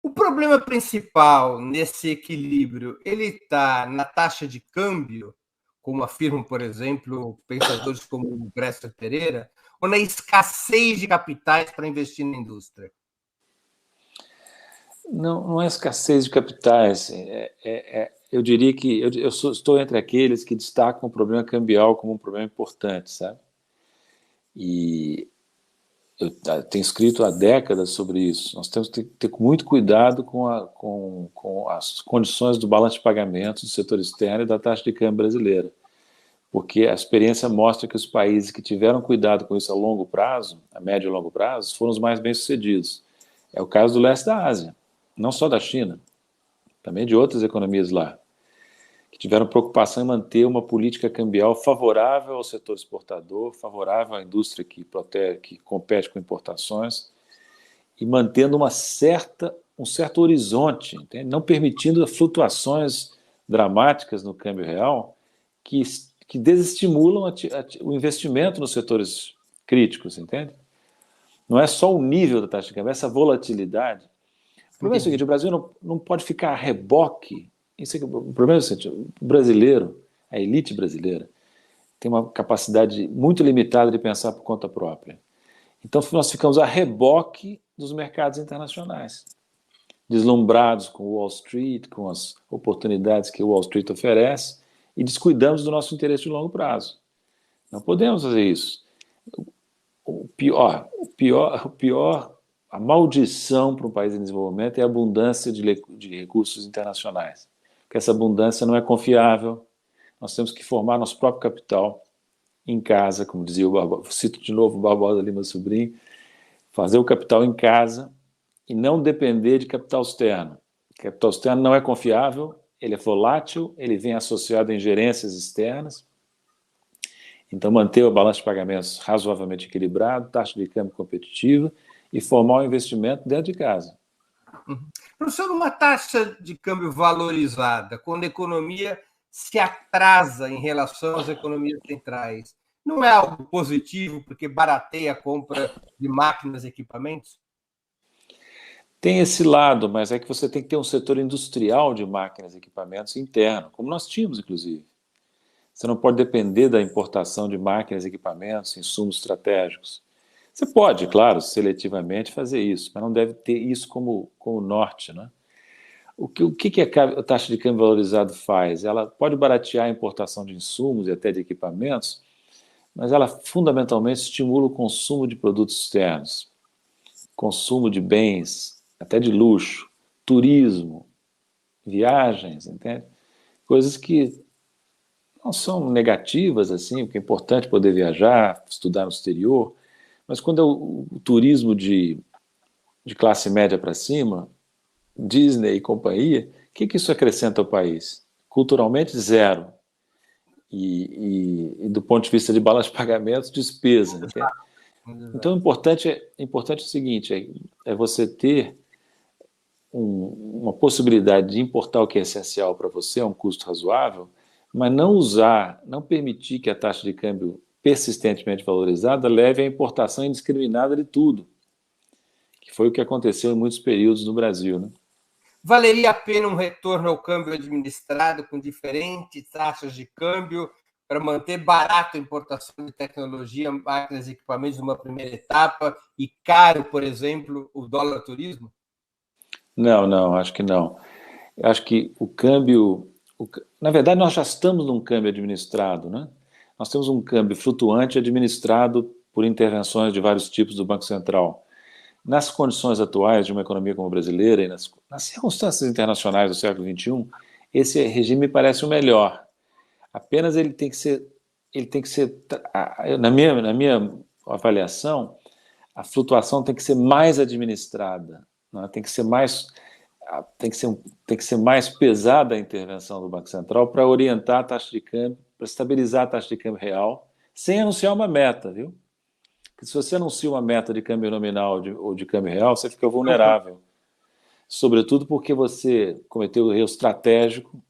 O problema principal nesse equilíbrio, ele está na taxa de câmbio, como afirmam, por exemplo, pensadores como o Bresser Pereira, ou na escassez de capitais para investir na indústria? Não, não é escassez de capitais. Eu diria que estou entre aqueles que destacam o problema cambial como um problema importante, sabe? E eu tenho escrito há décadas sobre isso. Nós temos que ter muito cuidado com as condições do balanço de pagamentos do setor externo e da taxa de câmbio brasileira, porque a experiência mostra que os países que tiveram cuidado com isso a longo prazo, a médio e longo prazo, foram os mais bem-sucedidos. É o caso do leste da Ásia, não só da China, também de outras economias lá, que tiveram preocupação em manter uma política cambial favorável ao setor exportador, favorável à indústria que compete com importações, e mantendo um certo horizonte, entende? Não permitindo flutuações dramáticas no câmbio real que desestimulam o investimento nos setores críticos, entende? Não é só o nível da taxa de câmbio, é essa volatilidade. O problema é o seguinte, o Brasil não pode ficar a reboque. O problema é o seguinte, o brasileiro, a elite brasileira, tem uma capacidade muito limitada de pensar por conta própria. Então, nós ficamos a reboque dos mercados internacionais, deslumbrados com Wall Street, com as oportunidades que Wall Street oferece, e descuidamos do nosso interesse de longo prazo. Não podemos fazer isso. A maldição para um país em desenvolvimento é a abundância de recursos internacionais. Porque essa abundância não é confiável. Nós temos que formar nosso próprio capital em casa, como dizia o Barbosa, cito de novo o Barbosa Lima Sobrinho, fazer o capital em casa e não depender de capital externo. O capital externo não é confiável, ele é volátil, ele vem associado a ingerências externas. Então, manter o balanço de pagamentos razoavelmente equilibrado, taxa de câmbio competitiva e formar o investimento dentro de casa. Professor, uma taxa de câmbio valorizada, quando a economia se atrasa em relação às economias centrais, não é algo positivo porque barateia a compra de máquinas e equipamentos? Tem esse lado, mas é que você tem que ter um setor industrial de máquinas e equipamentos interno, como nós tínhamos, inclusive. Você não pode depender da importação de máquinas, equipamentos, insumos estratégicos. Você pode, claro, seletivamente fazer isso, mas não deve ter isso como norte, né? O que a taxa de câmbio valorizado faz? Ela pode baratear a importação de insumos e até de equipamentos, mas ela fundamentalmente estimula o consumo de produtos externos, consumo de bens, até de luxo, turismo, viagens, entende? Coisas que não são negativas, assim, porque é importante poder viajar, estudar no exterior, mas quando é o turismo de classe média para cima, Disney e companhia, o que isso acrescenta ao país? Culturalmente, zero. E do ponto de vista de balanço de pagamentos, despesa. Entende? Então, o importante é o seguinte, é você ter uma possibilidade de importar o que é essencial para você, a um custo razoável, mas não permitir que a taxa de câmbio persistentemente valorizada leve à importação indiscriminada de tudo, que foi o que aconteceu em muitos períodos no Brasil, né? Valeria a pena um retorno ao câmbio administrado com diferentes taxas de câmbio para manter barato a importação de tecnologia, máquinas e equipamentos numa primeira etapa e caro, por exemplo, o dólar turismo? Não, acho que não. Acho que o câmbio... Na verdade, nós já estamos num câmbio administrado, né? Nós temos um câmbio flutuante administrado por intervenções de vários tipos do Banco Central. Nas condições atuais de uma economia como a brasileira e nas circunstâncias internacionais do século XXI, esse regime parece o melhor. Apenas ele tem que ser, na minha avaliação, a flutuação tem que ser mais administrada, né? Tem que ser mais pesada a intervenção do Banco Central para orientar a taxa de câmbio, para estabilizar a taxa de câmbio real, sem anunciar uma meta, viu? Porque se você anuncia uma meta de câmbio nominal ou de câmbio real, você fica vulnerável. Sobretudo porque você cometeu o erro estratégico,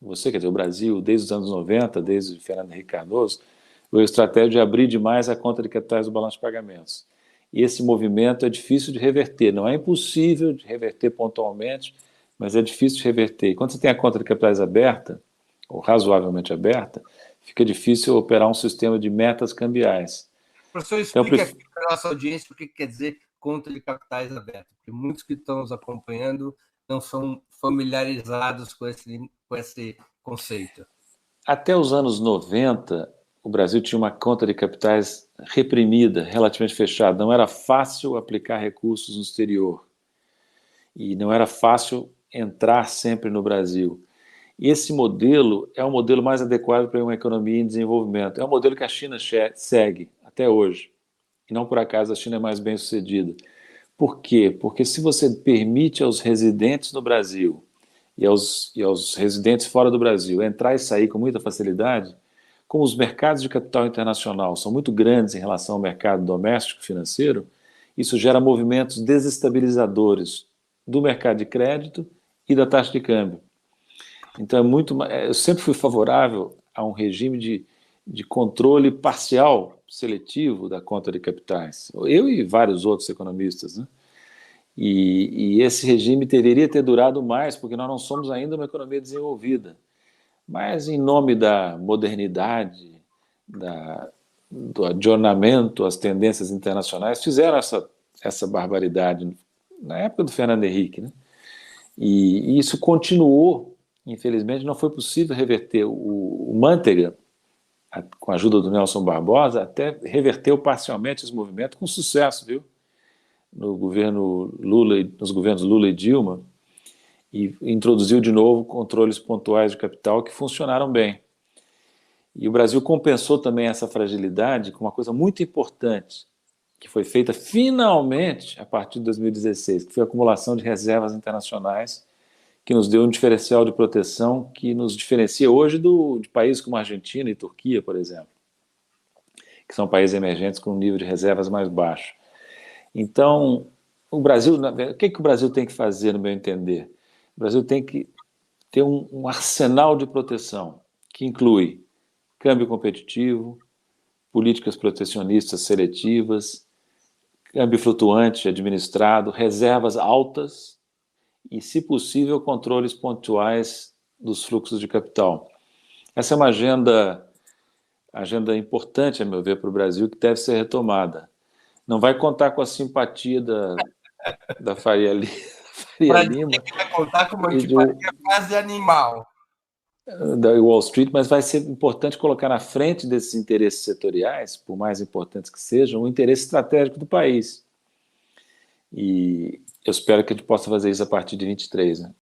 você, quer dizer, o Brasil, desde os anos 90, desde o Fernando Henrique Cardoso, o erro estratégico de abrir demais a conta de capitais do balanço de pagamentos. e esse movimento é difícil de reverter. Não é impossível de reverter pontualmente, mas é difícil de reverter. E quando você tem a conta de capitais aberta, ou razoavelmente aberta, fica difícil operar um sistema de metas cambiais. Professor, Então, explique aqui para a nossa audiência o que quer dizer conta de capitais aberta, porque muitos que estão nos acompanhando não são familiarizados com esse conceito. Até os anos 90, o Brasil tinha uma conta de capitais reprimida, relativamente fechada. Não era fácil aplicar recursos no exterior e não era fácil entrar sempre no Brasil. E esse modelo é o modelo mais adequado para uma economia em desenvolvimento. É o modelo que a China segue até hoje. E não por acaso a China é mais bem sucedida. Por quê? Porque se você permite aos residentes no Brasil e aos residentes fora do Brasil entrar e sair com muita facilidade, como os mercados de capital internacional são muito grandes em relação ao mercado doméstico financeiro, isso gera movimentos desestabilizadores do mercado de crédito e da taxa de câmbio. Então, eu sempre fui favorável a um regime de controle parcial, seletivo da conta de capitais. Eu e vários outros economistas, né? E esse regime deveria ter durado mais, porque nós não somos ainda uma economia desenvolvida. Mas, em nome da modernidade, do adornamento às tendências internacionais, fizeram essa barbaridade na época do Fernando Henrique, né? E isso continuou, infelizmente, não foi possível reverter. O Manteiga, com a ajuda do Nelson Barbosa, até reverteu parcialmente esse movimento com sucesso, viu? No governo Lula, nos governos Lula e Dilma, e introduziu de novo controles pontuais de capital que funcionaram bem. E o Brasil compensou também essa fragilidade com uma coisa muito importante, que foi feita finalmente a partir de 2016, que foi a acumulação de reservas internacionais, que nos deu um diferencial de proteção que nos diferencia hoje de países como Argentina e Turquia, por exemplo, que são países emergentes com um nível de reservas mais baixo. Então, o que o Brasil tem que fazer, no meu entender? O Brasil tem que ter um arsenal de proteção que inclui câmbio competitivo, políticas protecionistas seletivas, câmbio flutuante administrado, reservas altas e, se possível, controles pontuais dos fluxos de capital. Essa é uma agenda importante, a meu ver, para o Brasil, que deve ser retomada. Não vai contar com a simpatia da Faria Lima Que vai contar com uma e antipatia quase animal. da Wall Street, mas vai ser importante colocar na frente desses interesses setoriais, por mais importantes que sejam, o interesse estratégico do país. E eu espero que a gente possa fazer isso a partir de 23, né?